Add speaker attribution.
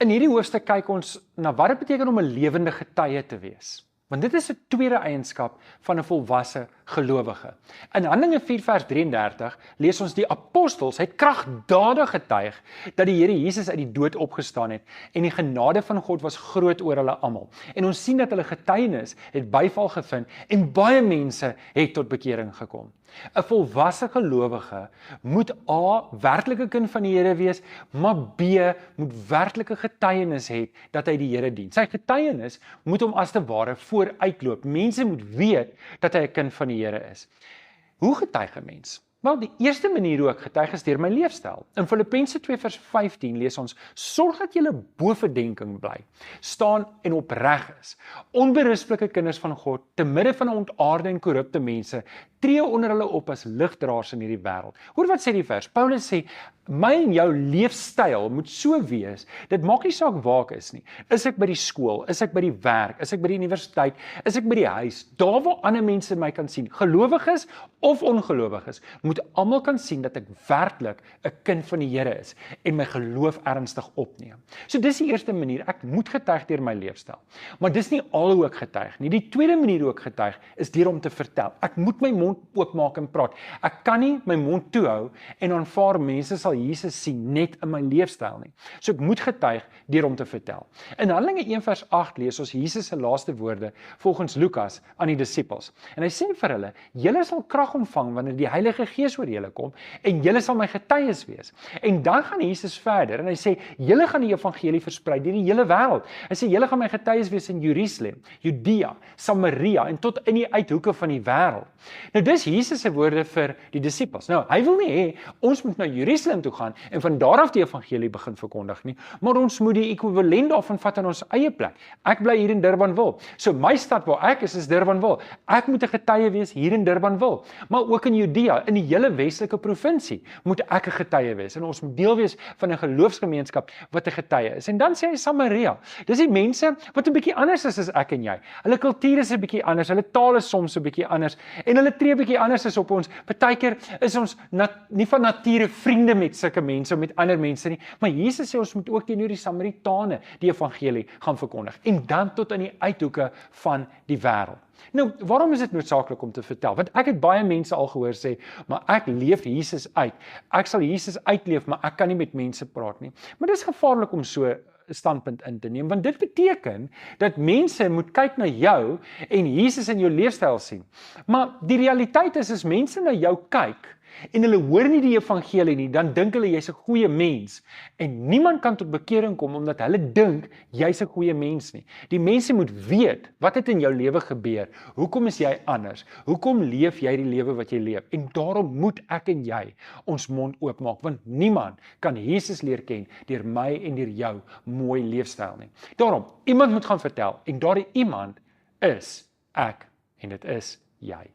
Speaker 1: In hierdie hoofstuk kyk ons na wat dit beteken om 'n lewende getuie te wees. Want dit is 'n tweede eienskap van 'n volwasse gelowige. In Handelinge 4 vers 33 lees ons die apostels het kragtadig getuig dat die Here Jesus uit die dood opgestaan het en die genade van God was groot oor hulle almal. En ons sien dat hulle getuienis het byval gevind en baie mense het tot bekering gekom. 'n Volwasse gelowige moet A, werklike kind van die Here wees, maar B, moet werklike getuienis hê dat hy die Here dien. Sy getuienis moet hom as te ware vooruitloop. Mense moet weet dat hy 'n kind van die Here is. Hoe getuig 'n mens? Wel, die eerste manier hoe ek getuig is deur my leefstyl. In Filippense 2 vers 15 lees ons: sorg dat julle bo verdenking bly, staan en opreg is, onberispelike kinders van God, te midde van ontaarde en korrupte mense, tree onder hulle op as ligdraers in hierdie wêreld. Hoor wat sê die vers? Paulus sê, my en jou leefstyl moet so wees, dit maak nie saak waar ek is nie. Is ek by die skool, is ek by die werk, is ek by die universiteit, is ek by die huis, daar waar ander mense my kan sien, gelowiges of ongelowiges, moet almal kan sien dat ek werklik 'n kind van die Here is en my geloof ernstig opneem. So dis die eerste manier, ek moet getuig deur my leefstyl. Maar dis nie al hoe ek getuig nie. Die tweede manier hoe ek getuig is deur om te vertel. Ek moet my mond oopmaak en praat. Ek kan nie my mond toehou en aanvaar mense sal Jesus sien net in my leefstyl nie. So ek moet getuig deur om te vertel. In Handelinge 1 vers 8 lees ons Jesus se laaste woorde volgens Lukas aan die disippels. En hy sê vir hulle, julle sal krag ontvang wanneer die Heilige Gees oor julle kom en julle sal my getuies wees. En dan gaan Jesus verder en hy sê, julle gaan die evangelie versprei deur die hele wêreld. Hy sê, julle gaan my getuies wees in Jerusalem, Judea, Samaria en tot in die uithoeke van die wêreld. Nou dis Jesus se woorde vir die disippels. Nou, hy wil nie hê ons moet na Jerusalem toe gaan en van daar af die evangelie begin verkondig nie, maar ons moet die ekwivalent daarvan vat in ons eie plek. Ek bly hier in Durbanville. So my stad waar ek is Durbanville. Ek moet 'n getuie wees hier in Durbanville, maar ook in Judea, in die hele Weselike provinsie, moet ek 'n getuie wees. En ons moet deel wees van 'n geloofsgemeenskap wat 'n getuie is. En dan sê hy Samaria. Dis die mense wat 'n bietjie anders is as ek en jy. Hulle kultuur is 'n bietjie anders, hulle taal is soms 'n bietjie anders en hulle tree 'n bietjie anders as op ons. Partykeer is ons nie van nature vriende met sulke mense, met ander mense nie, maar Jesus sê ons moet ook teenoor die Samaritane die evangelie gaan verkondig en dan tot in die uithoeke van die wêreld. Nou, waarom is dit noodsaaklik om te vertel? Want ek het baie mense al gehoor sê, maar ek leef Jesus uit. Ek sal Jesus uitleef, maar ek kan nie met mense praat nie. Maar dis gevaarlik om so 'n standpunt in te neem, want dit beteken dat mense moet kyk na jou en Jesus in jou leefstyl sien. Maar die realiteit is, as mense na jou kyk en hulle hoor nie die evangelie nie, dan dink hulle jy's 'n goeie mens. En niemand kan tot bekering kom omdat hulle dink jy's 'n goeie mens nie. Die mense moet weet, wat het in jou lewe gebeur? Hoekom is jy anders? Hoekom leef jy die lewe wat jy leef? En daarom moet ek en jy ons mond oopmaak, want niemand kan Jesus leer ken deur my en deur jou mooi leefstyl nie. Daarom, iemand moet gaan vertel en daardie iemand is ek en dit is jy.